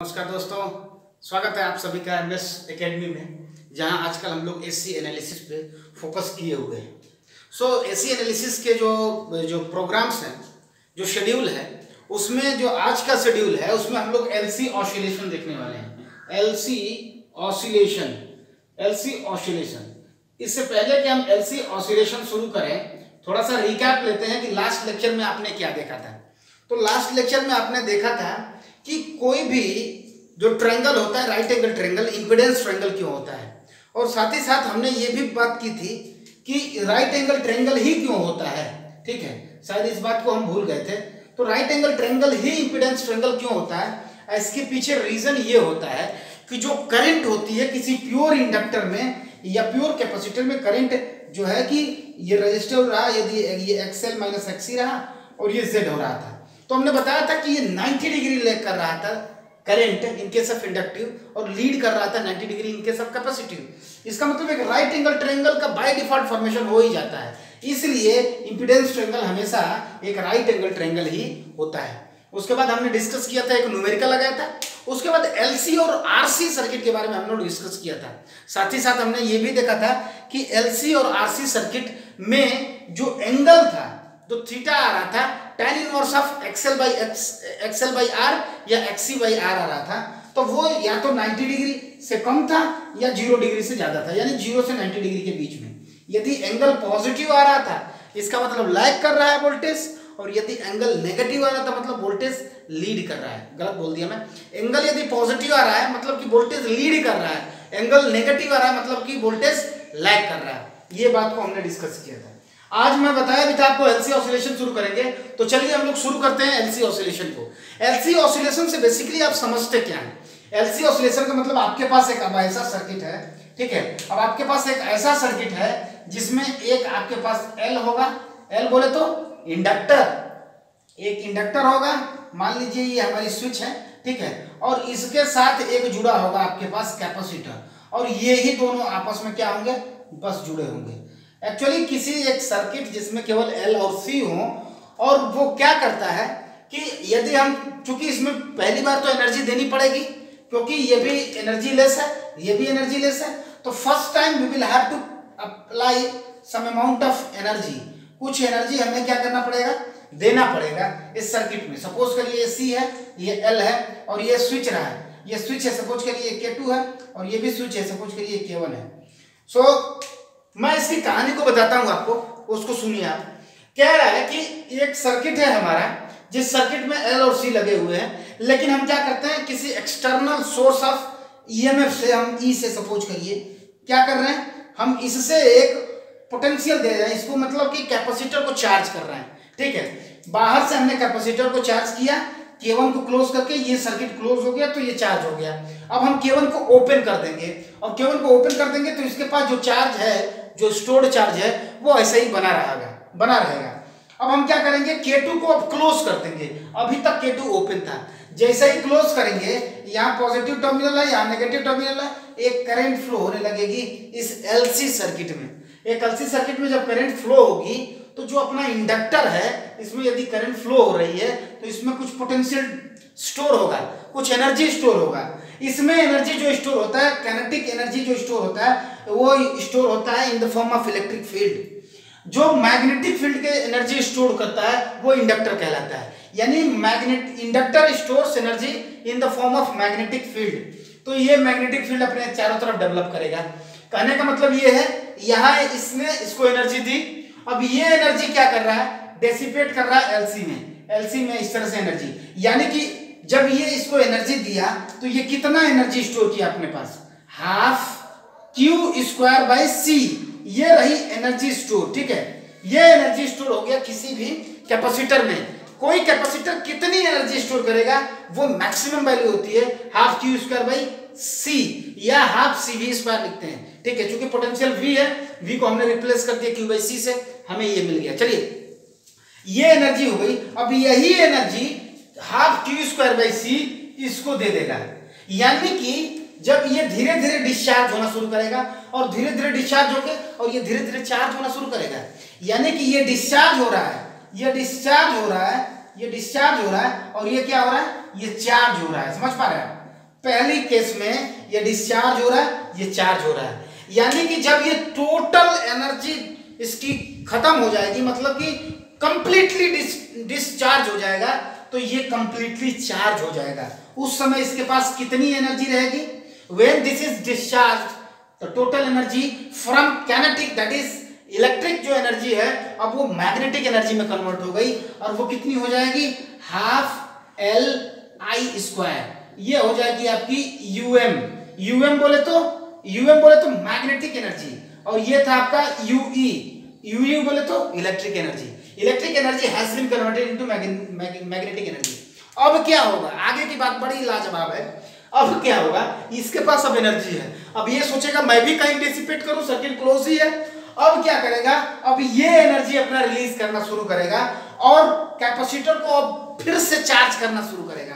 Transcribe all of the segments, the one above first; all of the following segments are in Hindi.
नमस्कार दोस्तों, स्वागत है आप सभी का एमएस एकेडमी में, जहां आजकल हम लोग एसी एनालिसिस पे फोकस किए हुए हैं। एसी एनालिसिस के जो प्रोग्राम्स हैं, जो शेड्यूल है, उसमें जो आज का शेड्यूल है उसमें हम लोग एलसी ऑसिलेशन देखने वाले हैं। LC oscillation. इससे पहले कि हम एलसी ऑसिलेशन शुरू करें, थोड़ा सा रिकैप लेते हैं कि लास्ट लेक्चर में आपने क्या देखा था। तो लास्ट लेक्चर में आपने देखा था कि कोई भी जो ट्रायंगल होता है, right angle triangle, impedance triangle क्यों होता है, और साथ ही साथ हमने ये भी बात की थी कि राइट एंगल ट्रायंगल ही क्यों होता है। ठीक है, शायद इस बात को हम भूल गए थे। तो राइट एंगल ट्रायंगल ही इंपिडेंस ट्रायंगल क्यों होता है, इसके पीछे रीजन ये होता है कि जो करंट होती है किसी प्योर इंडक्टर में या प्योर कैपेसिटर में, करंट जो है कि ये रजिस्टर रहा, यदि ये एक्सएल माइनस एक्सी रहा और ये जेड हो रहा था, तो हमने बताया था कि ये 90 डिग्री लैग कर रहा था current in case of inductive और लीड कर रहा था 90 degree in case of capacitive. इसका मतलब एक राइट एंगल ट्रायंगल का बाय डिफॉल्ट फॉर्मेशन हो ही जाता है, इसलिए इंपिडेंस ट्रायंगल हमेशा एक राइट एंगल ट्रायंगल ही होता है। उसके बाद हमने डिस्कस किया था, एक न्यूमेरिकल लगाया था। उसके बाद एलसी और आरसी सर्किट के बारे में हम लोग डिस्कस किया था। साथ ही साथ हमने ये भी देखा था कि एलसी और आरसी सर्किट में जो एंगल था, जो थीटा आ रहा था, tan inverse of XL by R या एक्सी बाई आर आ रहा था, तो वो या तो 90 डिग्री से कम था या 0 डिग्री से ज्यादा था, यानी 0 से 90 डिग्री के बीच में। यदि एंगल पॉजिटिव आ रहा था, इसका मतलब लैग कर रहा है वोल्टेज, और यदि एंगल नेगेटिव आ रहा था मतलब वोल्टेज लीड कर रहा है। गलत बोल दिया मैं। एंगल यदि पॉजिटिव आ रहा है मतलब कि वोल्टेज लीड कर रहा है, एंगल नेगेटिव आ रहा है मतलब कि वोल्टेज लैग कर रहा है। ये बात को हमने डिस्कस किया था। आज मैं बताया भी था आपको एलसी ऑसिलेशन शुरू करेंगे, तो चलिए हम लोग शुरू करते हैं एलसी ऑसिलेशन को। एलसी ऑसिलेशन से बेसिकली आप समझते क्या है? एलसी ऑसिलेशन का मतलब आपके पास एक अब ऐसा सर्किट है, ठीक है, अब आपके पास एक ऐसा सर्किट है जिसमें एक आपके पास एल होगा, एल बोले तो इंडक्टर, एक इंडक्टर होगा, मान लीजिए ये हमारी स्विच है, ठीक है, और इसके साथ एक जुड़ा होगा आपके पास कैपेसिटर, और ये ही दोनों आपस में क्या होंगे, बस जुड़े होंगे। एक्चुअली किसी एक सर्किट जिसमें केवल एल और सी हो, और वो क्या करता है कि यदि हम, चूंकि इसमें पहली बार तो एनर्जी देनी पड़ेगी क्योंकि ये भी एनर्जी लेस है, ये भी एनर्जी लेस है, तो first time we will have to apply some amount of energy, कुछ एनर्जी हमें क्या करना पड़ेगा, देना पड़ेगा इस सर्किट में। सपोज करिए ये सी है, ये एल है, और ये स्विच रहा है, ये स्विच है, सपोज करिए K2 है, और ये भी स्विच है, सपोज करिए K1 है। मैं इसकी कहानी को बताता हूं आपको, उसको सुनिए आप। कह रहा है कि एक सर्किट है हमारा, जिस सर्किट में एल और सी लगे हुए हैं, लेकिन हम क्या करते हैं, किसी एक्सटर्नल सोर्स ऑफ ईएमएफ से, हम ई से सपोज करिए क्या कर रहे हैं, हम इससे एक पोटेंशियल दे रहे हैं इसको, मतलब कि कैपेसिटर को चार्ज कर रहे हैं, ठीक है। बाहर से हमने कैपेसिटर को चार्ज किया, K1 को क्लोज करके ये सर्किट क्लोज हो गया, तो ये चार्ज हो गया। अब हम K1 को ओपन कर देंगे, और K1 को ओपन कर देंगे तो इसके पास जो चार्ज है, जो स्टोर्ड चार्ज है, वो ऐसे ही बना रहेगा। अब हम क्या करेंगे, K2 को अब क्लोज कर देंगे। अभी तक K2 ओपन था, जैसे ही क्लोज करेंगे, यहाँ पॉजिटिव टर्मिनल है, यहाँ नेगेटिव टर्मिनल है, एक करंट फ्लो होने लगेगी इस एलसी सर्किट में। एक एलसी सर्किट में जब करंट फ्लो होगी, तो जो अपना इंडक्टर है, इसमें यदि करंट फ्लो हो रही है, तो इसमें कुछ पोटेंशियल स्टोर होगा, कुछ एनर्जी स्टोर होगा। इसमें एनर्जी जो स्टोर होता है, काइनेटिक एनर्जी जो स्टोर होता है, वो स्टोर होता है in the form of electric field. जो मैग्नेटिक फील्ड के एनर्जी स्टोर करता है वो इंडक्टर कहलाता है, यानी inductor stores energy in the form of magnetic field. तो ये मैग्नेटिक फील्ड अपने चारों तरफ डेवलप करेगा। कहने का मतलब ये है, यहाँ इसने इसको एनर्जी दी, अब ये एनर्जी क्या कर रहा है, डेसिपेट कर रहा है एलसी में इस तरह से एनर्जी, यानी कि जब ये इसको एनर्जी दिया तो ये कितना एनर्जी स्टोर किया अपने पास, हाफ Q²/C, ये रही एनर्जी स्टोर, ठीक है। ये एनर्जी स्टोर हो गया किसी भी कैपेसिटर में। कोई कैपेसिटर कितनी एनर्जी स्टोर करेगा, वो मैक्सिमम वैल्यू होती है हाफ Q²/C या हाफ CV² लिखते हैं, ठीक है। चूंकि पोटेंशियल V है, V को हमने रिप्लेस कर दिया Q/C से, हमें ये मिल गया। चलिए, ये एनर्जी हो गई। अब यही एनर्जी हाफ Q²/C इसको दे देगा, यानी कि जब ये धीरे धीरे डिस्चार्ज होना शुरू करेगा, और धीरे धीरे डिस्चार्ज होके, और ये धीरे धीरे चार्ज होना शुरू करेगा, यानी कि ये डिस्चार्ज हो रहा है, ये डिस्चार्ज हो रहा है, ये डिस्चार्ज हो रहा है, और ये क्या हो रहा है, ये चार्ज हो रहा है। समझ पा रहे हैं? पहली केस में ये डिस्चार्ज हो रहा है, ये चार्ज हो रहा है, यानी कि जब ये टोटल एनर्जी इसकी खत्म हो जाएगी, मतलब कि कंप्लीटली डिस्चार्ज हो जाएगा, तो ये कंप्लीटली चार्ज हो जाएगा। उस समय इसके पास कितनी एनर्जी रहेगी? When this is discharge the total energy from kinetic that is electric जो एनर्जी है अब वो मैग्नेटिक एनर्जी में कन्वर्ट हो गई, और वो कितनी हो जाएगी? Half L I square. ये हो जाएगी आपकी यूएम। यूएम बोले तो मैग्नेटिक एनर्जी, और ये था आपका यूई। यूई बोले तो electric energy. Electric energy has been converted into magnetic energy. अब क्या होगा? आगे की बात बड़ी लाजवाब है। अब क्या होगा? इसके पास अब एनर्जी है, अब ये सोचेगा मैं भी कहीं डिसिपेट करूं, सर्किट क्लोज ही है। अब क्या करेगा? अब ये एनर्जी अपना रिलीज करना शुरू करेगा और कैपेसिटर को अब फिर से चार्ज करना शुरू करेगा।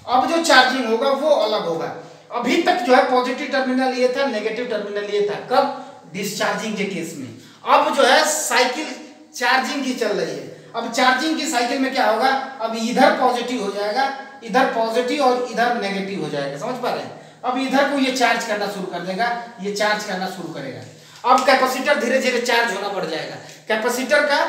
अब जो चार्जिंग होगा वो अलग होगा। अभी तक जो है पॉजिटिव टर्मिनल ये था, नेगेटिव टर्मिनल ये था। कब? डिस्चार्जिंग के केस में। अब जो है साइकिल चार्जिंग की चल रही है। अब चार्जिंग की साइकिल में क्या होगा? अब इधर पॉजिटिव हो जाएगा, इधर पॉजिटिव और इधर नेगेटिव हो जाएगा। समझ पा रहे हैं? अब इधर को ये चार्ज करना शुरू कर देगा, ये चार्ज करना शुरू करेगा। अब कैपेसिटर धीरे धीरे चार्ज होना बढ़ जाएगा, कैपेसिटर का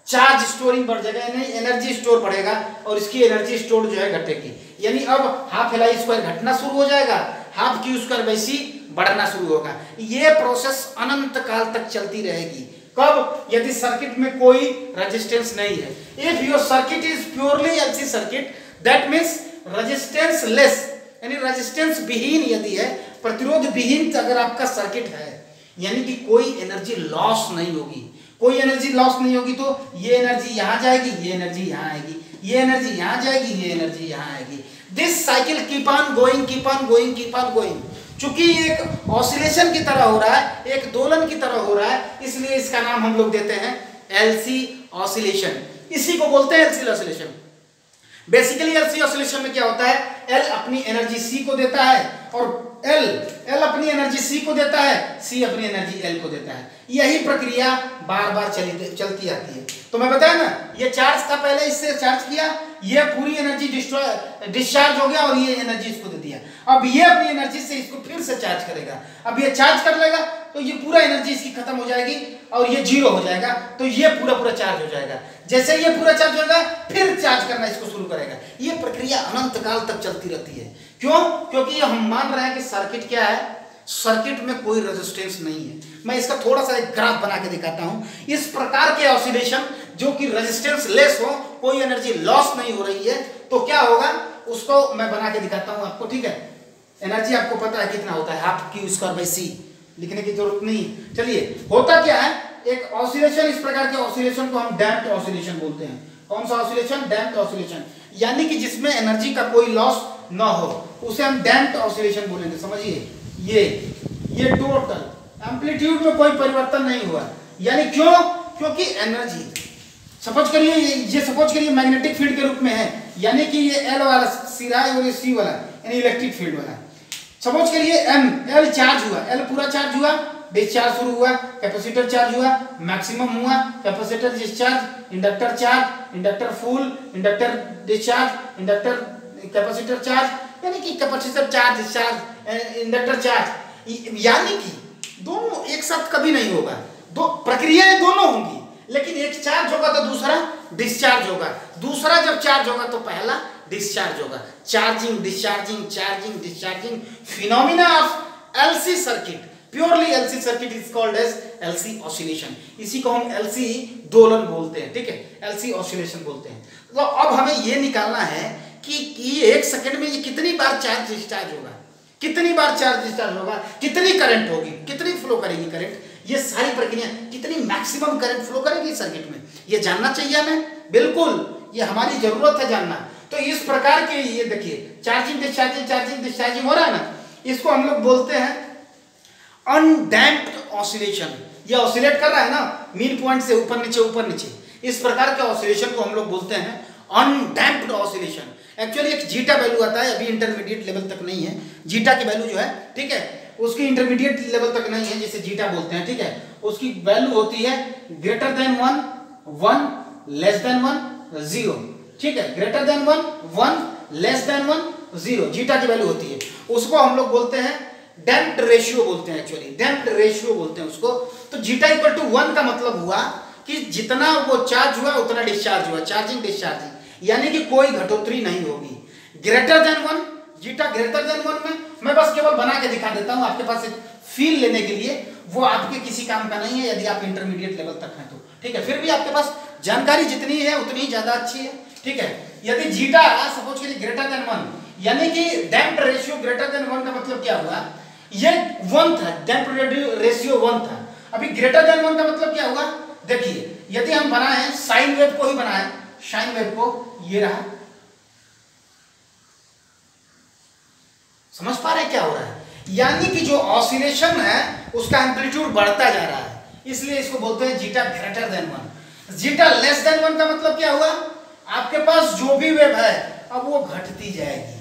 चार्ज स्टोरिंग बढ़ जाएगा, यानी एनर्जी स्टोर बढ़ेगा और इसकी एनर्जी स्टोर जो है घटेगी। यानी अब हाफ एल आई स्क्वायर घटना शुरू हो जाएगा, हाफ क्यू स्क्वायर वैसी बढ़ना शुरू होगा। ये प्रोसेस अनंत काल तक चलती रहेगी। कब? यदि सर्किट में कोई रेजिस्टेंस नहीं है। If your circuit is purely LC circuit that means resistance less, यानी रेजिस्टेंस विहीन यदि है, प्रतिरोध विहीन अगर आपका सर्किट है, यानी कि कोई एनर्जी लॉस नहीं होगी। कोई एनर्जी लॉस नहीं होगी तो ये एनर्जी यहां जाएगी, ये एनर्जी यहां आएगी, ये एनर्जी यहां जाएगी, ये एनर्जी यहां आएगी। This cycle keep on going, keep on going, keep on going. चूंकि एक ऑसिलेशन की तरह हो रहा है, एक दोलन की तरह हो रहा है, इसलिए इसका नाम हम लोग देते हैं एलसी ऑसिलेशन। इसी को बोलते हैं LC oscillation. Basically LC oscillation में क्या होता है? एल अपनी एनर्जी सी को देता है और एल अपनी एनर्जी सी को देता है, सी अपनी एनर्जी एल को देता है। यही प्रक्रिया बार बार चलती आती है। तो मैं बताया ना, ये चार्ज था, पहले इससे चार्ज किया, ये पूरी एनर्जी डिस्चार्ज हो गया और ये एनर्जी इसको दे दिया। अब ये अपनी एनर्जी से इसको फिर से चार्ज करेगा। अब ये चार्ज कर लेगा तो ये पूरा एनर्जी इसकी खत्म हो जाएगी और ये जीरो हो जाएगा, तो ये पूरा चार्ज हो जाएगा। जैसे ये पूरा चार्ज होगा फिर चार्ज करना इसको शुरू करेगा। ये प्रक्रिया अनंत काल तक चलती रहती है। क्यों? क्योंकि हम मान रहे हैं कि सर्किट क्या है? सर्किट में कोई रेजिस्टेंस नहीं है। मैं इसका थोड़ा सा एक ग्राफ बना के दिखाता हूं। इस प्रकार के ऑसिलेशन जो कि रेजिस्टेंस लेस हो, कोई एनर्जी लॉस नहीं हो रही है, तो क्या होगा उसको मैं बना के दिखाता हूं आपको। ठीक है? एनर्जी आपको पता है कितना होता है, हाफ क्यू स्क्वायर बाई सी, लिखने की जरूरत नहीं। चलिए, होता क्या है? एक ऑसिलेशन, इस प्रकार के ऑसिलेशन को हम डैम्प्ड ऑसिलेशन बोलते हैं। कौन सा ऑसिलेशन? डैम्प्ड ऑसिलेशन, यानी कि जिसमें एनर्जी का कोई लॉस न हो, उसे हम डैम्प्ड ऑसिलेशन बोलेंगे। समझिए, ये टोटल एम्पलीट्यूड में कोई परिवर्तन नहीं हुआ, यानी क्यों? क्योंकि एनर्जी सपोज करिए, ये सपोज करिए मैग्नेटिक फील्ड के रूप में है, यानी कि ये एल वाला सिरा है और ये सी वाला, यानी इलेक्ट्रिक फील्ड वाला। सपोज करिए एल चार्ज हुआ, एल पूरा चार्ज हुआ, डिस्चार्ज शुरू हुआ, कैपेसिटर चार्ज हुआ, मैक्सिमम हुआ, capacitor discharge, inductor charge, inductor full, inductor discharge, inductor capacitor charge, यानी कि capacitor charge, discharge, inductor charge. यानी कि दोनों एक साथ कभी नहीं होगा, दो प्रक्रियाएं दोनों होंगी, लेकिन एक चार्ज होगा तो दूसरा डिस्चार्ज होगा, दूसरा जब चार्ज होगा तो पहला डिस्चार्ज होगा। Charging, discharging, charging, discharging phenomena of LC circuit, purely LC circuit is called as LC oscillation. इसी को हम एलसी दोलन बोलते हैं। ठीक है? एलसी ऑसिलेशन बोलते हैं। तो अब हमें ये निकालना है कि ये एक सेकंड में ये कितनी बार चार्ज डिस्चार्ज होगा, कितनी बार चार्ज डिस्चार्ज होगा, कितनी करंट होगी, कितनी फ्लो करेगी करंट, ये सारी प्रक्रिया, कितनी मैक्सिमम करंट फ्लो करेगी सर्किट में, ये जानना चाहिए हमें। बिल्कुल, ये हमारी जरूरत है जानना। तो इस प्रकार के ये देखिए, चार्जिंग डिस्चार्जिंग, चार्जिंग डिस्चार्जिंग हो रहा है ना, इसको हम लोग बोलते हैं अनडैम्प्ड ऑसिलेशन। ये ऑसिलेट कर रहा है ना मीन पॉइंट से ऊपर नीचे ऊपर नीचे, इस प्रकार के ऑसिलेशन को हम लोग बोलते हैं अनडैम्प्ड ऑसिलेशन। एक्चुअली एक जीटा वैल्यू आता है, अभी इंटरमीडिएट लेवल तक नहीं है जीटा की वैल्यू जो है। ठीक है? उसकी इंटरमीडिएट लेवल तक नहीं है, जिसे जीटा बोलते हैं। ठीक है? उसकी वैल्यू होती है ग्रेटर देन 1, 1 लेस देन 1, 0। ठीक है? Greater than 1, 1 less than 1, 0, zeta की वैल्यू होती है, उसको हम लोग बोलते हैं डैम्प्ड रेशियो बोलते हैं, एक्चुअली डैम्प्ड रेशियो बोलते हैं उसको। तो जीटा इक्वल टू 1 का मतलब हुआ कि जितना वो चार्ज हुआ उतना डिस्चार्ज हुआ, चार्जिंग डिस्चार्जिंग, यानी कि कोई घटोत्तरी नहीं होगी। Greater than 1, zeta greater than 1 में मैं बस केवल बना के दिखा देता हूं आपके पास एक फील लेने के लिए, वो आपके किसी काम का नहीं है यदि आप इंटरमीडिएट लेवल तक हैं तो, ठीक है। फिर भी आपके पास जानकारी जितनी है उतनी ही ज्यादा अच्छी है, ठीक है। यदि जीटा सपोज करिए ग्रेटर देन 1, यानी कि डैम्प्ड रेशियो ग्रेटर देन 1 का मतलब क्या हुआ, ये 1 था, डैम्प्ड रेशियो 1 था। अभी ग्रेटर देन 1 का मतलब क्या हुआ, देखिए यदि हम बनाए साइन वेव को ही बनाए, साइन वेव को, ये रहा, समझ पा रहे हैं क्या हो रहा है, यानी कि जो ऑसिलेशन है उसका एम्पलीट्यूड बढ़ता जा रहा है, इसलिए इसको बोलते हैं zeta greater than 1। Zeta less than 1 का मतलब क्या हुआ, आपके पास जो भी वेव है अब वो घटती जाएगी,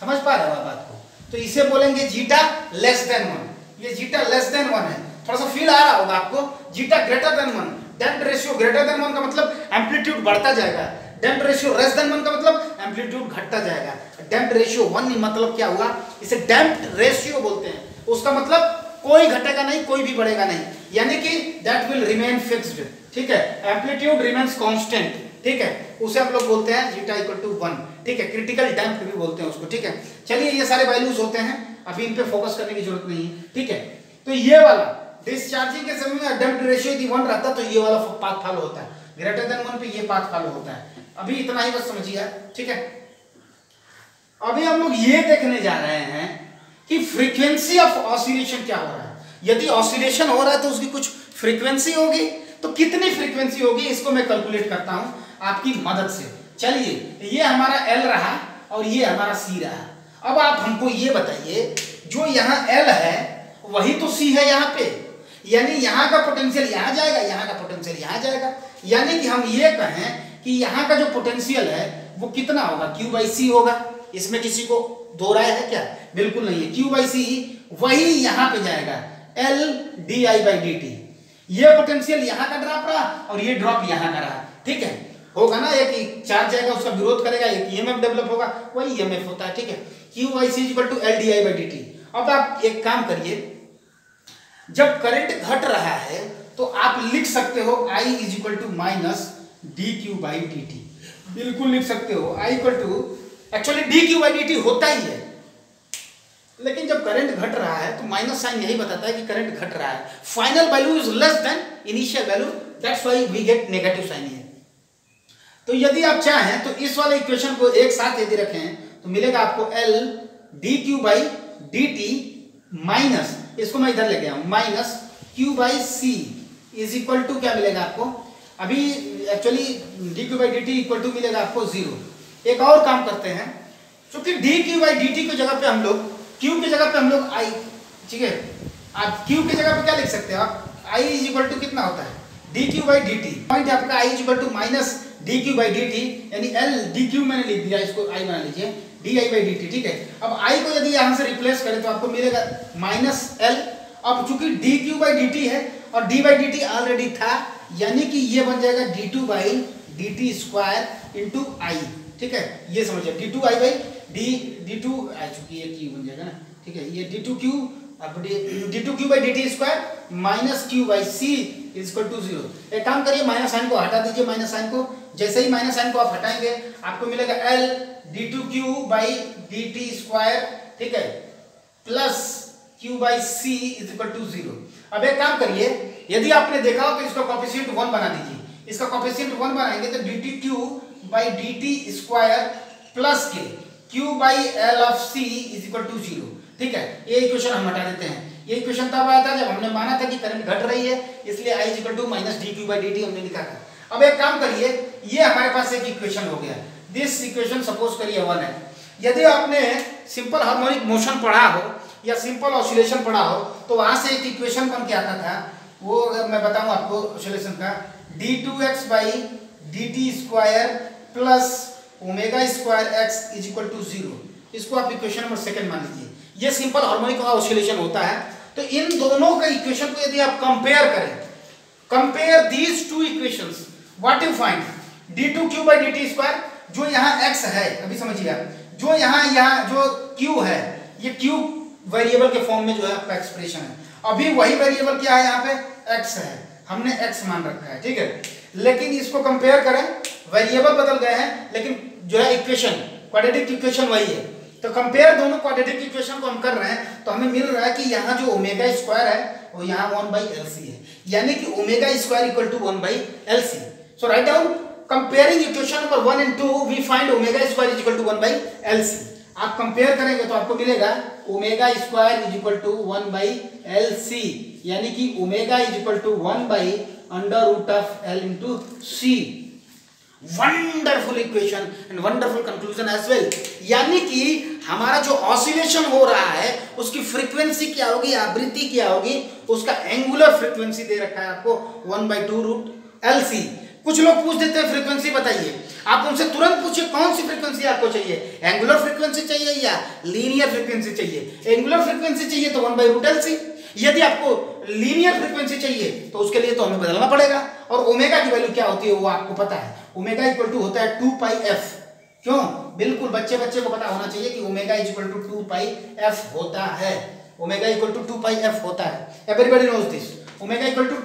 समझ पा रहे हो आप बात को, तो इसे बोलेंगे जीटा लेस देन 1। ये जीटा लेस देन 1 है, थोड़ा सा फील आ रहा होगा आपको। Zeta greater than 1, damped ratio greater than 1 का मतलब एम्पलीट्यूड बढ़ता जाएगा, डैम्प्ड रेशियो लेस देन 1 का मतलब एम्पलीट्यूड घटता जाएगा। डैम्प्ड रेशियो 1 मतलब क्या हुआ, इसे डैम्प्ड रेशियो बोलते हैं, उसका मतलब कोई घटेगा नहीं कोई भी बढ़ेगा नहीं, यानी कि दैट विल रिमेन फिक्स्ड, ठीक है, एम्पलीट्यूड रिमेन्स कांस्टेंट, ठीक है, उसे हम लोग बोलते हैं जीटा इक्वल टू 1, ठीक है, क्रिटिकल डैम्प्ड भी बोलते हैं उसको, ठीक है। चलिए ये सारे वैल्यूज होते हैं, अभी इन पे फोकस करने की जरूरत नहीं है, ठीक है। तो ये वाला डिस्चार्जिंग के समय में डैम्प्ड रेशियो यदि 1 रहता तो ये वाला पाथ फॉलो होता है, ग्रेटर देन 1 पे ये पाथ फॉलो होता है। अभी इतना ही बस समझिए, ठीक है। अभी हम लोग ये देखने जा रहे हैं कि फ्रीक्वेंसी ऑफ ऑसिलेशन क्या हो रहा है। यदि ऑसिलेशन हो रहा है तो उसकी कुछ फ्रीक्वेंसी होगी, तो कितनी फ्रीक्वेंसी होगी इसको मैं कैलकुलेट करता हूं आपकी मदद से। चलिए ये हमारा L रहा और ये हमारा C रहा। अब आप हमको ये बताइए, जो यहाँ L है वही तो C है यहाँ पे, यानी यहाँ का पोटेंशियल यहाँ जाएगा, यहाँ का पोटेंशियल यहाँ जाएगा, यानी कि हम ये कहें कि यहाँ का जो पोटेंशियल है वो कितना होगा, Q/C होगा। इसमें किसी को दो राय है क्या, बिल्कुल नहीं है, Q/C वही यहाँ पे जाएगा, L di/dt। ये पोटेंशियल यहाँ का ड्रॉप रहा और ये ड्रॉप यहाँ का रहा, ठीक है, होगा ना, एक चार्ज जाएगा उसका विरोध करेगा, एक ईएमएफ डेवलप होगा, वही ईएमएफ होता है, ठीक है। Q/C = L di/dt। अब आप एक काम करिए, जब करंट घट रहा है तो आप लिख सकते हो I = -dq/dt, बिल्कुल लिख सकते हो। I एक्चुअली dq/dt होता ही है, लेकिन जब करंट घट रहा है तो माइनस साइन यही बताता है कि करंट घट रहा है, final value is less than initial value, that's why we get negative sign है। तो यदि आप चाहें तो इस वाले इक्वेशन को एक साथ यदि रखें तो मिलेगा आपको L dq/dt माइनस, इसको मैं इधर ले गया हूं, minus Q/C is equal to क्या मिलेगा आपको, अभी एक्चुअली dq/dt इक्वल टू मिलेगा आपको 0। एक और काम करते हैं, क्योंकि dq/dt की जगह पे हम लोग q की जगह पे हम लोग I, ठीक है, आप q की जगह पे क्या लिख सकते हैं आप, I = कितना होता है dq/dt, पॉइंट आपका I = -dq/dt, यानी L dq मैंने लिख दिया, इसको I बना लीजिए di/dt, ठीक है। अब I को यदि यहाँ से रिप्लेस करें तो आपको मिलेगा -L। अब चूंकि dq/dt है और d/dt ऑलरेडी था, यानी कि ये बन जाएगा d2/dt² × I, ठीक है, ये समझिए d2 आ चुकी है, q बन जाएगा ना, ठीक है, ये d2q अब d2q/dt² -q/c = 0। एक काम करिए, माइनस साइन को हटा दीजिए, माइनस साइन को, जैसे ही माइनस साइन को आप हटाएंगे आपको मिलेगा L d2q/dt², ठीक है, प्लस q/c = 0। अब एक काम करिए, यदि आपने देखा हो तो इसका कोएफिशिएंट 1 बना दीजिए, इसका कोएफिशिएंट 1 बनाएंगे तो dq/dt² प्लस के q/L/c = 0, ठीक है। ये इक्वेशन हम हटा देते हैं, ये इक्वेशन तब आया था जब हमने माना था कि करंट घट रही है, इसलिए I = -dq/dt हमने लिखा था। अब एक काम करिए, ये हमारे पास एक इक्वेशन हो गया, दिस इक्वेशन सपोज करिए 1 है। यदि आपने सिंपल हार्मोनिक मोशन पढ़ा हो या सिंपल ऑसिलेशन पढ़ा हो तो वहां से एक इक्वेशन बन के आता था, वो अगर मैं बताऊं आपको ऑसिलेशन का, d2x/dt² प्लस ω²x = 0। इसको आप इक्वेशन नंबर 2 मान लीजिए, ये सिंपल हार्मोनिक ऑसिलेशन होता है। तो इन दोनों का इक्वेशन को यदि आप कंपेयर करें, compare these two equations, what you find, d2q/dt², जो यहाँ x है, अभी समझिए आप, जो यहाँ जो Q है, ये Q वेरिएबल के फॉर्म में जो है आपका एक्सप्रेशन है। अभी वही वेरिएबल क्या है यहाँ पे, x है, हमने x मान रखा है, ठीक है। लेकिन इसको कंपेयर करें, वेरिएबल बदल गए हैं लेकिन जो है इक्वेशन, क्वाड्रेटिक इक्वेशन वही है। तो कंपेयर दोनों क्वाड्रेटिक इक्वेशन को हम कर रहे हैं तो हमें मिल रहा है कि यहाँ जो ओमेगा स्क्वायर है वो यहाँ 1/LC है, यानी कि omega square equal to 1/LC। So write down, comparing equation number 1 and 2 we find omega square is equal to 1/LC। आप कंपेयर करेंगे तो आपको मिलेगा omega square is equal to 1/LC, यानी कि omega is equal to 1/√L into C। Wonderful equation and wonderful conclusion as well. यानी कि हमारा जो ऑसिलेशन हो रहा है उसकी फ्रीक्वेंसी क्या होगी, आवृत्ति क्या होगी, उसका एंगुलर फ्रीक्वेंसी दे रखा है आपको 1/2√LC। कुछ लोग पूछ देते हैं फ्रीक्वेंसी बताइए, आप उनसे तुरंत पूछिए कौन सी फ्रीक्वेंसी आपको चाहिए, एंगुलर फ्रीक्वेंसी चाहिए या लीनियर फ्रीक्वेंसी चाहिए। एंगुलर फ्रीक्वेंसी चाहिए तो 1/√LC, यदि आपको लीनियर फ्रीक्वेंसी चाहिए तो उसके लिए तो हमें बदलना पड़ेगा। और ओमेगा की वैल्यू क्या होती है वो आपको पता है, ओमेगा इक्वल टू होता है 2πf। क्यों, बिल्कुल बच्चे को पता होना चाहिए कि omega is equal to 2πf होता है, ओमेगा इक्वल टू 2πf होता है। Everybody knows this, omega equal to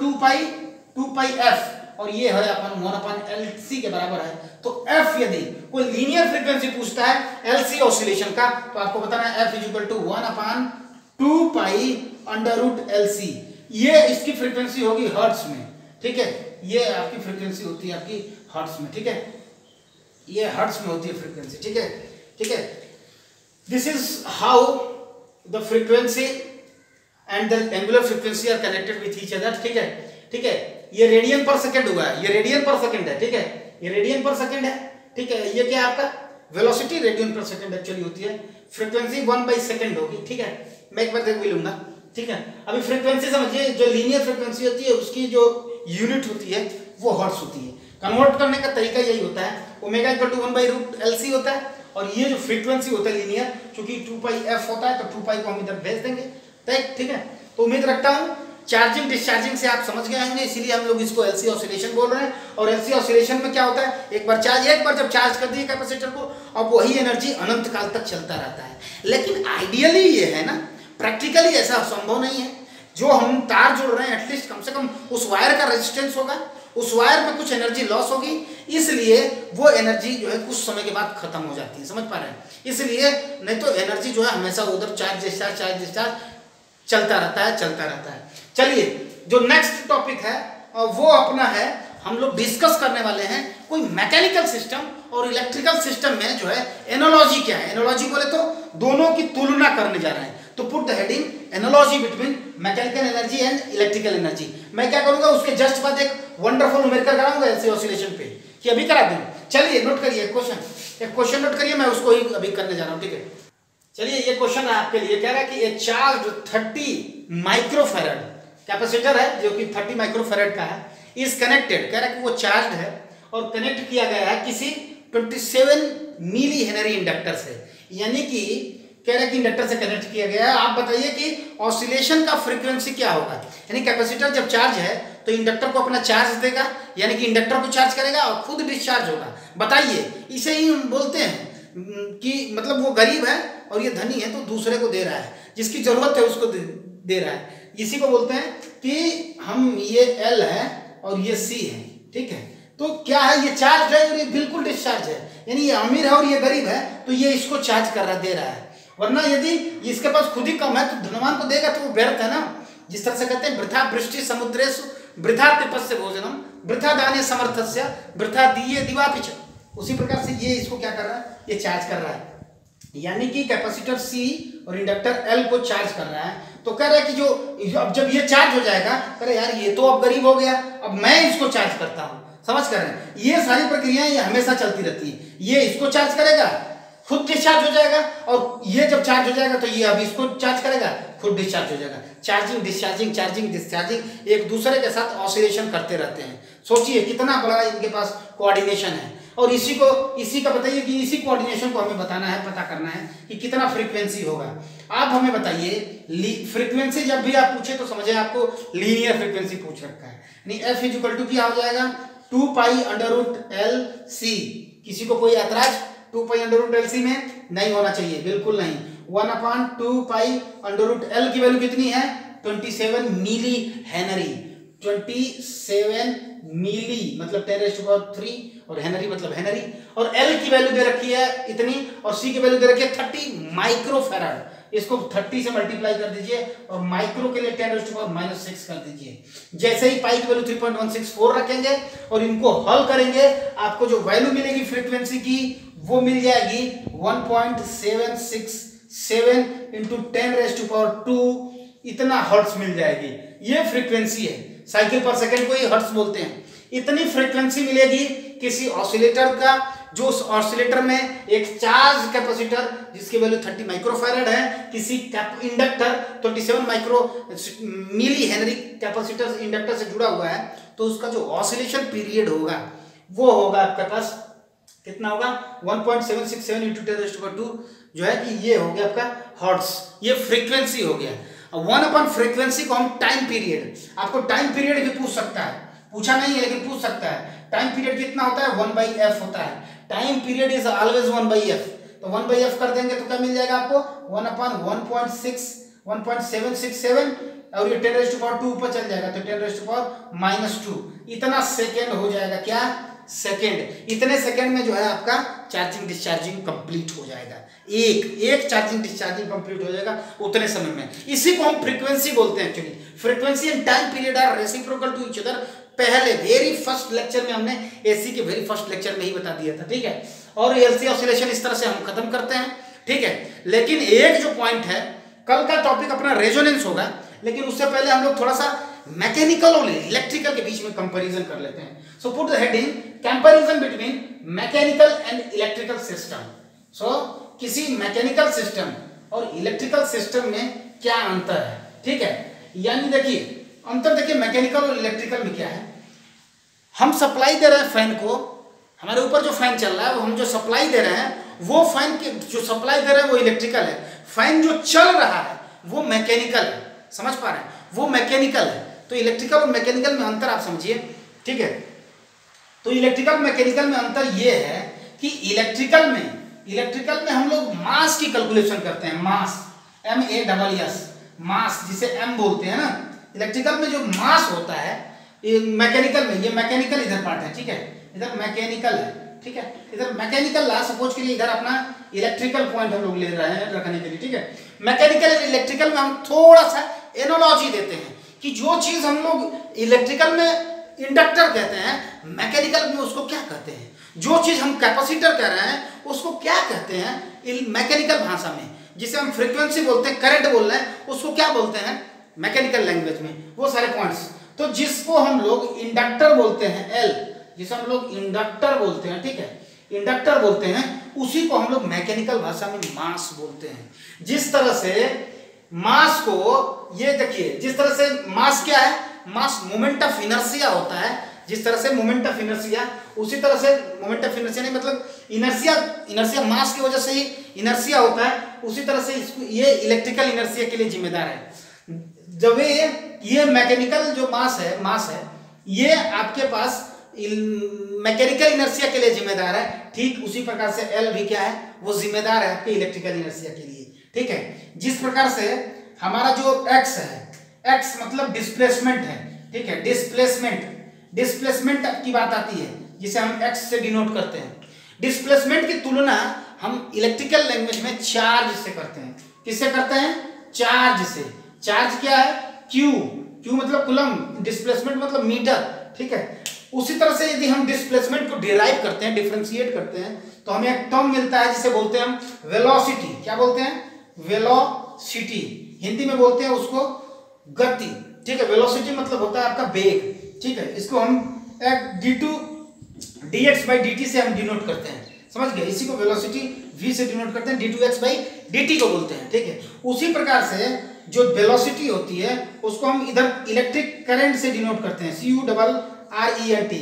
2πf और ये है अपन 1/LC के बराबर है। तो f यदि कोई लीनियर फ्रीक्वेंसी पूछता है LC ऑसिलेशन का तो आपको बताना है f is equal to 1/2π√LC। ये इसकी फ्रीक्वेंसी होगी हर्ट्ज में, ठीक है, ये आपकी फ्रीक्वेंसी होती है आपकी हर्ट्ज में, ठीक है, ये हर्ट्ज में होती है फ्रीक्वेंसी, ठीक है, ठीक है। This is how the frequency and the angular frequency are connected with each other, ठीक है, ठीक है। ये रेडियन पर सेकंड हुआ है, ये रेडियन पर सेकंड है, ठीक है, ये रेडियन पर सेकंड है, ठीक है। ये क्या आपका वेलोसिटी रेडियन पर सेकंड एक्चुअली होती है, फ्रीक्वेंसी 1/सेकंड होगी, ठीक है। मैं एक बार देख भी लूंगा, ठीक है। अभी फ्रीक्वेंसी समझिए, जो लीनियर फ्रीक्वेंसी होती है उसकी जो यूनिट होती है वो हर्ट्ज होती है। कन्वर्ट करने का तरीका यही होता है, ओमेगा इक्वल टू 1/√LC होता है और ये जो फ्रीक्वेंसी होता है लीनियर, क्योंकि 2πf होता है तो 2π को हम इधर भेज देंगे, ठीक है। तो उम्मीद रखता हूँ चार्जिंग डिस्चार्जिंग से आप समझ गए होंगे, इसीलिए हम लोग इसको LC ऑसिलेशन बोल रहे हैं। और LC ऑसिलेशन में क्या होता है, एक बार जब चार्ज कर दिए कैपेसिटर को, अब वही एनर्जी अनंत काल तक चलता रहता है। लेकिन आइडियली ये है ना, प्रैक्टिकली ऐसा संभव नहीं है। जो हम तार जोड़ रहे हैं एटलीस्ट कम से कम उस वायर का रेजिस्टेंस होगा, उस वायर में कुछ एनर्जी लॉस होगी, इसलिए वो एनर्जी जो है कुछ समय के बाद खत्म हो जाती है, समझ पा रहे हैं। इसलिए नहीं तो एनर्जी जो है हमेशा उधर चार्ज डिस्चार्ज चलता रहता है। चलिए जो नेक्स्ट टॉपिक है वो अपना है, हम लोग डिस्कस करने वाले हैं कोई मैकेनिकल सिस्टम और इलेक्ट्रिकल सिस्टम में जो है एनालॉजी क्या है। एनालॉजी बोले तो दोनों की तुलना करने जा रहे हैं, तो put the heading analogy between mechanical energy and electrical energy. मैं क्या करूंगा, उसके जस्ट बाद एक वंडरफुल न्यूमेरिकल कराऊंगा LC ऑसिलेशन पे, कि अभी करा दूं। चलिए नोट करिए, एक क्वेश्चन नोट करिए, मैं उसको ही अभी करने जा रहा हूँ, ठीक है। चलिए ये क्वेश्चन है आपके लिए, कह रहा है कि ये चार्ज 30 माइक्रोफैरड कैपेसिटर है जो कि 30 माइक्रोफैरड का है, इज कनेक्टेड, कह रहा है कि वो चार्ज है और कनेक्ट किया गया है किसी 27 मिली हेनरी इंडक्टर से, यानी कि कह रहा है कि इंडक्टर से कनेक्ट किया गया है। आप बताइए कि ऑसिलेशन का फ्रीक्वेंसी क्या होगा, यानी कैपेसिटर जब चार्ज है तो इंडक्टर को अपना चार्ज देगा, यानी कि इंडक्टर को चार्ज करेगा और खुद डिस्चार्ज होगा। बताइए, इसे ही हम बोलते हैं कि मतलब वो गरीब है और ये धनी है तो दूसरे को दे रहा है, जिसकी जरूरत है उसको दे रहा है। इसी को बोलते हैं कि हम ये L है और ये C है, ठीक है। तो क्या है, ये चार्ज है और ये बिल्कुल डिस्चार्ज है, यानी ये अमीर है और ये गरीब है तो ये इसको चार्ज कर रहा दे रहा है। वरना यदि इसके पास खुद ही कम है तो धनवान को देगा तो वो व्यर्थ है ना। जिस तरह से कहते हैं वृथा वृष्टि समुद्रेषु वृथा तपस्य भोजनम वृथा दाने समर्थस्य वृथा दिए दिवापिच, उसी प्रकार से ये इसको क्या कर रहा है, ये चार्ज कर रहा है, यानी कि कैपेसिटर C और इंडक्टर L को चार्ज कर रहा है। तो कह रहा है कि जो अब जब ये चार्ज हो जाएगा, कह रहे यार ये तो अब गरीब हो गया, अब मैं इसको चार्ज करता हूँ, समझ कर रहे हैं। ये सारी प्रक्रियाएं ये हमेशा चलती रहती है, ये इसको चार्ज करेगा खुद डिस्चार्ज हो जाएगा, और ये जब चार्ज हो जाएगा तो ये अब इसको चार्ज करेगा खुद डिस्चार्ज हो जाएगा। चार्जिंग डिस्चार्जिंग एक दूसरे के साथ ऑसिलेशन करते रहते हैं। सोचिए कितना बड़ा इनके पास कोऑर्डिनेशन है, और इसी का बताइए कि इसी कोऑर्डिनेशन को हमें बताना है, पता करना है कि कितना फ्रीक्वेंसी होगा। आप हमें बताइए फ्रीक्वेंसी जब भी आप पूछे तो समझे आपको लीनियर फ्रीक्वेंसी पूछ रखा है, यानी F इज इक्वल टू क्या हो जाएगा 2π√LC। किसी को कोई ऐतराज 2π√LC में? नहीं होना चाहिए, बिल्कुल नहीं। 1/2 पाई अंडर रूट एल की वैल्यू कितनी है 27 मिली हेनरी। 27 मिली मतलब 10⁻³ और हेनरी मतलब हेनरी, और एल की वैल्यू दे रखी है इतनी और सी की वैल्यू दे रखी है 30 माइक्रोफैराड। इसको 30 से मल्टीप्लाई कर दीजिए और माइक्रो के लिए 10⁻⁻6 कर दीजिए। जैसे ही पाई की वैल्यू 3.164 रखेंगे और इनको हल करेंगे, आपको जो वैल्यू मिलेगी फ्रीक्वेंसी की वो मिल जाएगी 1.767 इंटू 10⁻², इतना हर्ट्ज मिल जाएगी। ये फ्रीक्वेंसी है, साइकिल पर सेकेंड को ही हर्ट्ज बोलते हैं। इतनी फ्रीक्वेंसी मिलेगी किसी ऑसिलेटर का, जो उस ऑसिलेटर में एक चार्ज कैपेसिटर जिसकी वैल्यू 30 माइक्रोफैराड है, किसी inductor 27 milli henry capacitor inductor से जुड़ा हुआ है, तो उसका जो ऑसिलेशन पीरियड होगा वो होगा आपके पास कितना होगा 1.767 इंटू 10⁻², जो है कि ये हो गया आपका हर्ट्ज। ये फ्रीक्वेंसी हो गया। 1 फ्रीक्वेंसी को हम टाइम पीरियड, आपको टाइम पीरियड भी पूछ सकता है, पूछा नहीं है लेकिन पूछ सकता है। टाइम पीरियड कितना होता है 1/f होता है। Time period is always 1/f, तो 1/f कर देंगे तो क्या मिल जाएगा आपको 1/1.767 और ये 10⁻² ऊपर चल जाएगा तो 10⁻⁻², इतना सेकेंड हो जाएगा। क्या सेकेंड? इतने सेकेंड में जो है आपका चार्जिंग डिस्चार्जिंग कंप्लीट हो जाएगा। एक चार्जिंग डिस्चार्जिंग कंप्लीट हो जाएगा उतने समय में। इसी को हम फ्रीक्वेंसी बोलते हैं। Actually frequency and time period are reciprocal to each other. पहले वेरी फर्स्ट लेक्चर में हमने एसी के वेरी फर्स्ट लेक्चर में ही बता दिया था, ठीक है। और एलसी ऑसिलेशन इस तरह से हम खत्म करते हैं, ठीक है। लेकिन एक जो पॉइंट है, कल का टॉपिक अपना रेजोनेंस होगा, लेकिन उससे पहले हम लोग थोड़ा सा मैकेनिकल और इलेक्ट्रिकल के बीच में कंपैरिजन कर लेते हैं। So put the heading comparison between mechanical and electrical system. So किसी मैकेनिकल सिस्टम और इलेक्ट्रिकल सिस्टम में क्या अंतर है, ठीक है। यानी देखिए अंतर देखिए मैकेनिकल और इलेक्ट्रिकल में क्या है। हम सप्लाई दे रहे हैं फैन को, हमारे ऊपर जो फैन चल रहा है वो हम जो सप्लाई दे रहे हैं, वो फैन के जो सप्लाई दे रहे हैं वो इलेक्ट्रिकल है। फैन जो चल रहा है वो मैकेनिकल है, समझ पा रहे हैं, वो मैकेनिकल है। तो इलेक्ट्रिकल और मैकेनिकल में अंतर आप समझिए, ठीक है। तो इलेक्ट्रिकल मैकेनिकल में अंतर ये है कि इलेक्ट्रिकल में हम लोग मास की कैलकुलेशन करते हैं, मास MASS, मास जिसे M बोलते हैं ना। इलेक्ट्रिकल में जो मास होता है, ये मैकेनिकल में, ये मैकेनिकल इधर पार्ट है, ठीक है, इधर मैकेनिकल है, ठीक है। इधर मैकेनिकल ला, सपोज के लिए इधर अपना इलेक्ट्रिकल पॉइंट हम लोग ले रहे हैं रखने के लिए, ठीक है। मैकेनिकल और इलेक्ट्रिकल में हम थोड़ा सा एनालॉजी देते हैं कि जो चीज हम लोग इलेक्ट्रिकल में इंडक्टर कहते हैं, मैकेनिकल में उसको क्या कहते हैं। जो चीज हम कैपेसिटर कह रहे हैं उसको क्या कहते हैं मैकेनिकल भाषा में। जिसे हम फ्रीक्वेंसी बोलते हैं, करंट बोल रहे हैं, उसको क्या बोलते हैं मैकेनिकल लैंग्वेज में, वो सारे पॉइंट्स। तो जिसको हम लोग इंडक्टर बोलते हैं, एल, जिसे हम लोग इंडक्टर बोलते हैं, ठीक है, इंडक्टर बोलते हैं, उसी को हम लोग मैकेनिकल भाषा में मास बोलते हैं। जिस तरह से मास को, ये देखिए, जिस तरह से मास क्या है, मास मोमेंट ऑफ इनर्शिया होता है। जिस तरह से मोमेंट ऑफ इनर्शिया, उसी तरह से मोमेंट ऑफ इनर्शिया नहीं मतलब इनर्शिया मास की वजह से ही इनर्शिया होता है, उसी तरह से ये इलेक्ट्रिकल इनर्शिया के लिए जिम्मेदार है। जब ये मैकेनिकल जो मास है, ये आपके पास मैकेनिकल इनर्शिया के लिए जिम्मेदार है। ठीक उसी प्रकार से एल भी क्या है, वो जिम्मेदार है आपके इलेक्ट्रिकल इनर्शिया के लिए, ठीक है। जिस प्रकार से हमारा जो एक्स है, एक्स मतलब डिस्प्लेसमेंट है, ठीक है, डिस्प्लेसमेंट की बात आती है जिसे हम एक्स से डिनोट करते हैं। डिस्प्लेसमेंट की तुलना हम इलेक्ट्रिकल लैंग्वेज में चार्ज से करते हैं। किससे करते हैं? चार्ज से। चार्ज क्या है? क्यू मतलब कूलम, डिस्प्लेसमेंट मतलब मीटर, ठीक है। उसी तरह से यदि हम डिस्प्लेसमेंट को डिराइव करते हैं, डिफरेंशिएट करते हैं, तो हमें एक टर्म मिलता है जिसे बोलते हैं हम वेलोसिटी। क्या बोलते हैं? वेलोसिटी। हिंदी में बोलते हैं उसको गति, ठीक है। वेलोसिटी मतलब होता है आपका वेग, ठीक है। इसको हम dx/dt से हम डिनोट करते हैं, समझ गए। इसी को वेलोसिटी v से डिनोट करते हैं, d2x/dt को बोलते हैं, ठीक है। उसी प्रकार से जो वेलोसिटी होती है उसको हम इधर इलेक्ट्रिक करंट से डिनोट करते हैं, CURRENT।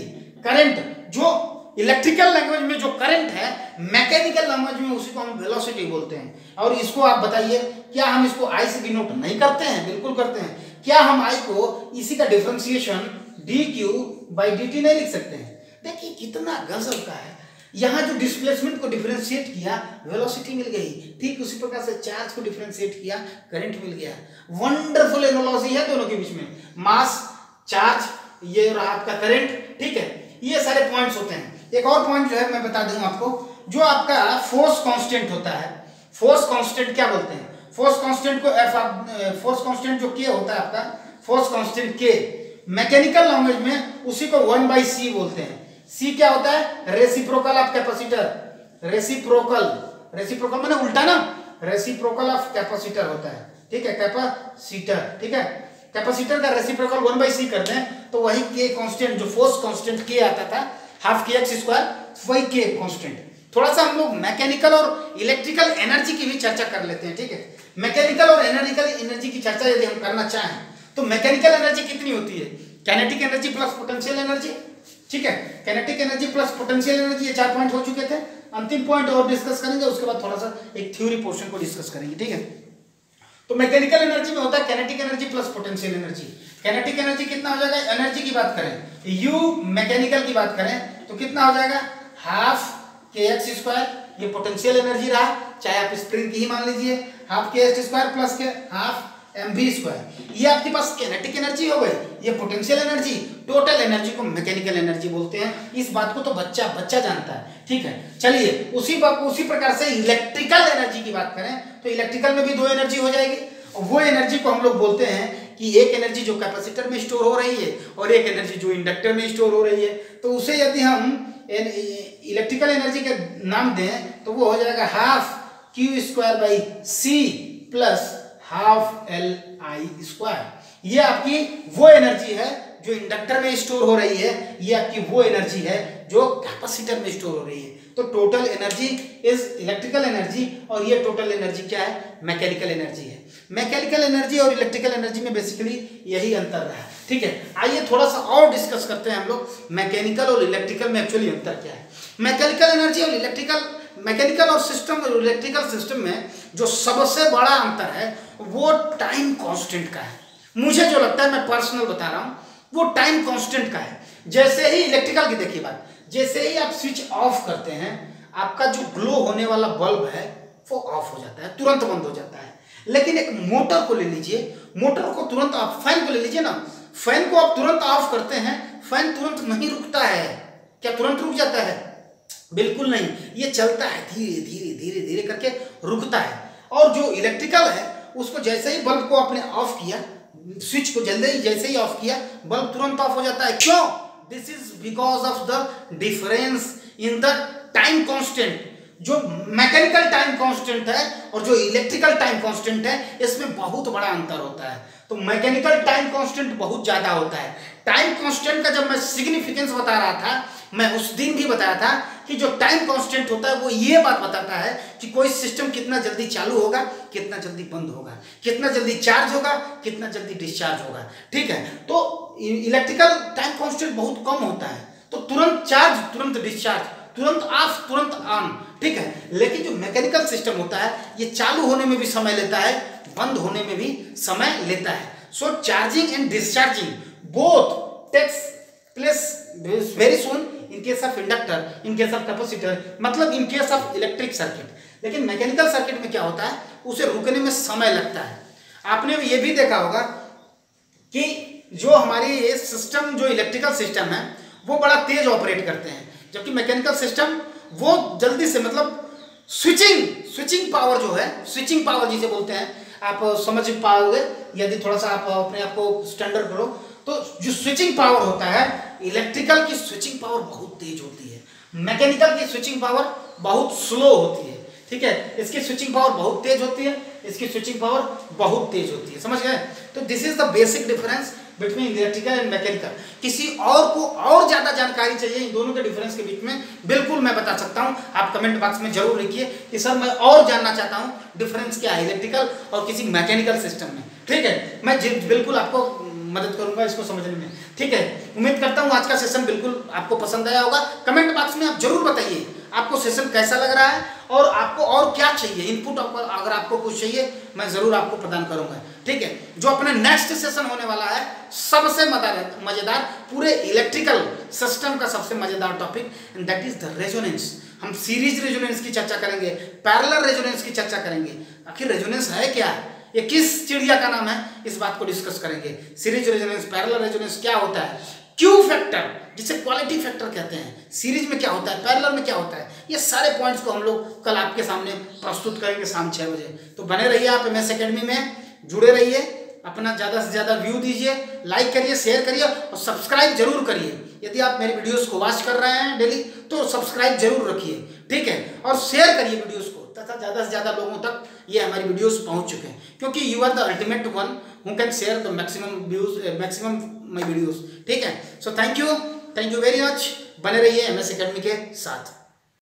करंट जो इलेक्ट्रिकल लैंग्वेज में जो करंट है, मैकेनिकल लैंग्वेज में उसी को हम वेलोसिटी बोलते हैं। और इसको आप बताइए, क्या हम इसको I से डिनोट नहीं करते हैं? बिल्कुल करते हैं। क्या हम I को इसी का डिफरेंशिएशन dq/dt नहीं लिख सकते हैं? देखिए कितना गजब का है। यहाँ जो डिस्प्लेसमेंट को डिफरेंशिएट किया वेलोसिटी मिल गई, ठीक उसी प्रकार से चार्ज को डिफरेंशिएट किया करंट मिल गया। वंडरफुल एनालॉजी है दोनों के बीच में, मास चार्ज, ये रहा आपका करंट, ठीक है, ये सारे पॉइंट्स होते हैं। एक और पॉइंट जो है मैं बता दूं आपको, जो आपका फोर्स कांस्टेंट होता है, फोर्स कांस्टेंट क्या बोलते हैं, फोर्स कांस्टेंट को फोर्स कांस्टेंट जो के होता है आपका, फोर्स कांस्टेंट के मैकेनिकल लैंग्वेज में उसी को 1/c बोलते हैं। c क्या होता है, रेसिप्रोकल ऑफ कैपेसिटर, रेसिप्रोकल माने उल्टा ना, रेसिप्रोकल ऑफ कैपेसिटर होता है, ठीक है, कैपेसिटर, ठीक है, कैपेसिटर का रेसिप्रोकल 1/c करते हैं तो वही के कांस्टेंट, जो फोर्स कांस्टेंट के आता था हाफ के एक्स स्क्वायर, वही के कांस्टेंट। थोड़ा सा हम लोग मैकेनिकल और इलेक्ट्रिकल एनर्जी की भी चर्चा कर लेते हैं, ठीक है। मैकेनिकल और एनर्जी की चर्चा यदि हम करना चाहें तो मैकेनिकल एनर्जी कितनी होती है, kinetic energy plus potential energy, ठीक है, kinetic energy plus potential energy, ये 4 पॉइंट हो चुके थे। अंतिम पॉइंट और डिस्कस करेंगे, उसके बाद थोड़ा सा एक थ्योरी पोर्शन को डिस्कस करेंगे, ठीक है। तो मैकेनिकल एनर्जी में होता है kinetic energy plus potential energy. Kinetic energy कितना हो जाएगा, एनर्जी की बात करें, यू मैकेनिकल की बात करें तो कितना हो जाएगा, हाफ के एक्स स्क्वायर, ये पोटेंशियल एनर्जी रहा, चाहे आप स्प्रिंग की ही मान लीजिए, हाफ के एक्स स्क्वायर प्लस के हाफ mv स्क्वायर, ये आपके पास काइनेटिक एनर्जी हो गई, ये पोटेंशियल एनर्जी, टोटल एनर्जी को मैकेनिकल एनर्जी बोलते हैं। इस बात को तो बच्चा जानता है, ठीक है। चलिए उसी प्रकार से इलेक्ट्रिकल एनर्जी की बात करें तो इलेक्ट्रिकल में भी 2 एनर्जी हो जाएगी, और वो एनर्जी को हम लोग बोलते हैं कि एक एनर्जी जो कैपेसिटर में स्टोर हो रही है और एक एनर्जी जो इंडक्टर में स्टोर हो रही है। तो उसे यदि हम इलेक्ट्रिकल एनर्जी का नाम दें तो वो हो जाएगा half Q square by C plus half L I square. ये आपकी वो एनर्जी है जो इंडक्टर में स्टोर हो रही है, ये आपकी वो एनर्जी है जो कैपेसिटर में स्टोर हो रही है। तो total energy is electrical energy और ये टोटल एनर्जी क्या है, मैकेनिकल एनर्जी है। मैकेनिकल एनर्जी और इलेक्ट्रिकल एनर्जी में बेसिकली यही अंतर रहा है, ठीक है। आइए थोड़ा सा और डिस्कस करते हैं हम लोग मैकेनिकल और इलेक्ट्रिकल में एक्चुअली अंतर क्या है। मैकेनिकल एनर्जी और मैकेनिकल और सिस्टम और इलेक्ट्रिकल सिस्टम में जो सबसे बड़ा अंतर है वो टाइम कांस्टेंट का है। मुझे जो लगता है, मैं पर्सनल बता रहा हूं, वो टाइम कांस्टेंट का है। जैसे ही इलेक्ट्रिकल की देखिए बात, जैसे ही आप स्विच ऑफ करते हैं आपका जो ग्लो होने वाला बल्ब है वो ऑफ हो जाता है, तुरंत बंद हो जाता है। लेकिन एक मोटर को ले लीजिए, मोटर को तुरंत आप, फैन को ले लीजिए ना, फैन को आप तुरंत ऑफ करते हैं, फैन तुरंत नहीं रुकता है। क्या तुरंत रुक जाता है? बिल्कुल नहीं, ये चलता है, धीरे धीरे धीरे धीरे करके रुकता है। और जो इलेक्ट्रिकल है उसको जैसे ही बल्ब को आपने ऑफ किया, स्विच को जैसे ही ऑफ किया, बल्ब तुरंत ऑफ हो जाता है। क्यों? This is because of the difference in the time constant. जो मैकेनिकल टाइम कांस्टेंट है और जो इलेक्ट्रिकल टाइम कांस्टेंट है, इसमें बहुत बड़ा अंतर होता है। तो मैकेनिकल टाइम कांस्टेंट बहुत ज्यादा होता है। टाइम कांस्टेंट का जब मैं सिग्निफिकेंस बता रहा था, मैं उस दिन भी बताया था कि जो टाइम कांस्टेंट होता है वो ये बात बताता है कि कोई सिस्टम कितना जल्दी चालू होगा, कितना जल्दी बंद होगा, कितना जल्दी चार्ज होगा, कितना जल्दी डिस्चार्ज होगा, ठीक है। तो इलेक्ट्रिकल टाइम कांस्टेंट बहुत कम होता है, तो तुरंत चार्ज, तुरंत डिस्चार्ज, तुरंत ऑफ, तुरंत ऑन, ठीक है। लेकिन जो मैकेनिकल सिस्टम होता है ये चालू होने में भी समय लेता है, बंद होने में भी समय लेता है। So charging and discharging both takes place very soon in case of inductor, in case of capacitor, मतलब in case of electric circuit. लेकिन मैकेनिकल सर्किट में क्या होता है, उसे रुकने में समय लगता है। आपने ये भी देखा होगा कि जो हमारी ये सिस्टम, जो इलेक्ट्रिकल सिस्टम है वो बड़ा तेज ऑपरेट करते हैं, जबकि मैकेनिकल सिस्टम वो जल्दी से, मतलब स्विचिंग पावर जो है, स्विचिंग पावर जिसे बोलते हैं, आप समझ पाओगे यदि थोड़ा सा आप अपने आप को स्टैंडर्ड करो। तो जो स्विचिंग पावर होता है, इलेक्ट्रिकल की स्विचिंग पावर बहुत तेज होती है, मैकेनिकल की स्विचिंग पावर बहुत स्लो होती है, ठीक है। इसकी स्विचिंग पावर बहुत तेज होती है, इसकी स्विचिंग पावर बहुत तेज होती है, समझ गए। तो this is the basic difference between electrical and mechanical. किसी और को और ज्यादा जानकारी चाहिए इन दोनों के डिफरेंस के बीच में, बिल्कुल मैं बता सकता हूं। आप कमेंट बॉक्स में जरूर लिखिए कि सर मैं और जानना चाहता हूं डिफरेंस क्या है इलेक्ट्रिकल और किसी मैकेनिकल सिस्टम में, ठीक है। मैं बिल्कुल आपको मदद करूंगा इसको समझने में, ठीक है। उम्मीद करता हूं आज का सेशन बिल्कुल आपको पसंद आया होगा। कमेंट बॉक्स में आप जरूर बताइए आपको सेशन कैसा लग रहा है और आपको और क्या चाहिए इनपुट, अगर आपको कुछ चाहिए मैं ज़रूर आपको प्रदान करूंगा। ठीक है, जो अपने नेक्स्ट सेशन होने वाला है सबसे मज़ेदार पूरे इलेक्ट्रिकल सिस्टम का सबसे मज़ेदार topic, and that is the resonance. हम सीरीज रेजोनेंस की चर्चा करेंगे, पैरेलल रेजोनेंस की चर्चा करेंगे। आखिर रेजोनेंस है क्या, ये किस चिड़िया का नाम है, इस बात को डिस्कस करेंगे। सीरीज रेजोनेंस, पैरेलल रेजोनेंस क्या होता है, क्यू फैक्टर जिसे क्वालिटी फैक्टर कहते हैं, सीरीज में क्या होता है, पैरेलल में क्या होता है, ये सारे पॉइंट्स को हम लोग कल आपके सामने प्रस्तुत करेंगे शाम 6 बजे। तो बने रहिए आप MS एकेडमी में, जुड़े रहिए, अपना ज़्यादा से ज़्यादा व्यू दीजिए, लाइक करिए, शेयर करिए और सब्सक्राइब जरूर करिए। यदि आप मेरी वीडियोस को वॉच कर रहे हैं डेली तो सब्सक्राइब जरूर रखिए, ठीक है, और शेयर करिए वीडियोस को तथा ज़्यादा से ज़्यादा लोगों तक ये हमारी वीडियोस पहुंच चुके हैं, क्योंकि you are the ultimate one who can share the maximum my videos. ठीक है, so thank you very much, बने रहिए MS एकेडमी के साथ।